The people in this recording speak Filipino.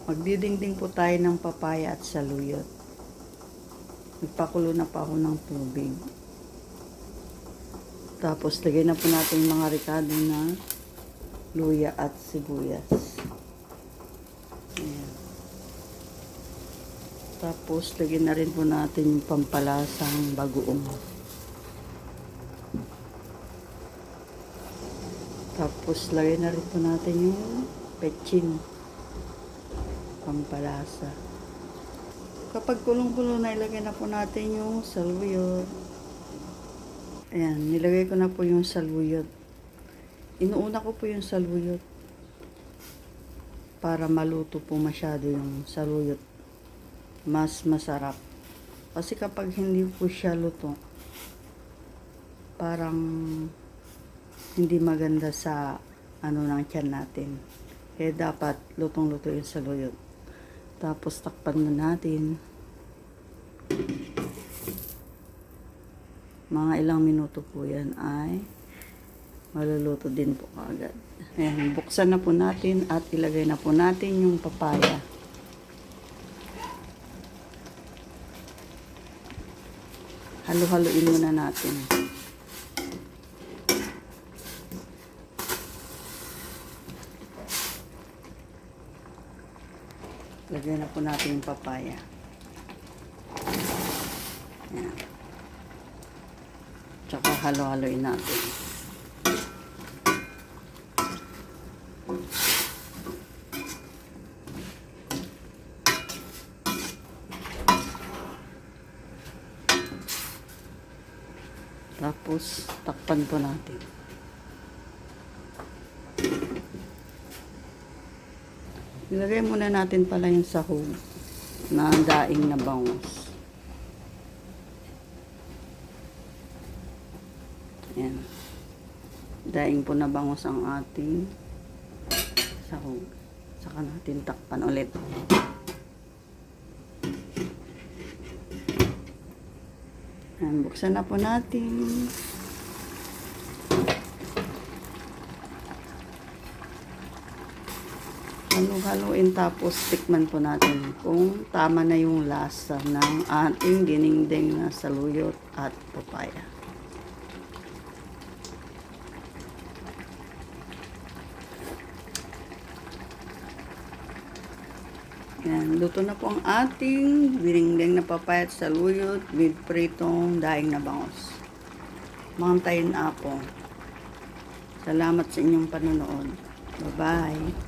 Magdidingding po tayo ng papaya at saluyot. Nagpakulo na pa ako ng tubig. Tapos, lagay na po natin yung mga ricado na luya at sibuyas. Ayan. Tapos, lagyan na rin po natin yung pampalasang bagoong. Tapos, lagyan na rin po natin yung petchin. Pampalasa. Kapag kulong-kulo na, ilagay na po natin yung saluyot. Ayan, nilagay ko na po yung saluyot. Inuuna ko po yung saluyot para maluto po masyado yung saluyot. Mas masarap. Kasi kapag hindi po siya luto, parang hindi maganda sa ng tiyan natin. Kaya dapat lutong-luto yung saluyot. Tapos takpan mo natin. Mga ilang minuto po yan ay maluluto din po agad. Ayan, buksan na po natin at ilagay na po natin yung papaya. Halo-haloin muna natin. Lagyan na po natin yung papaya. Ayan. Tsaka halo-haloin natin. Tapos, takpan po natin. Ilagay muna natin pala yung sahog na daing na bangus. Ayan. Daing po na bangus ang ating sahog. Saka natin takpan ulit. Ayan, buksan na po natin. Halo-haloin tapos tikman po natin kung tama na yung lasa ng ating dinengdeng na saluyot at papaya. Yan, luto na po ang ating dinengdeng na papaya at saluyot with pritong daing na bangus. Mantayin ako. Salamat sa inyong panonood. Bye-bye.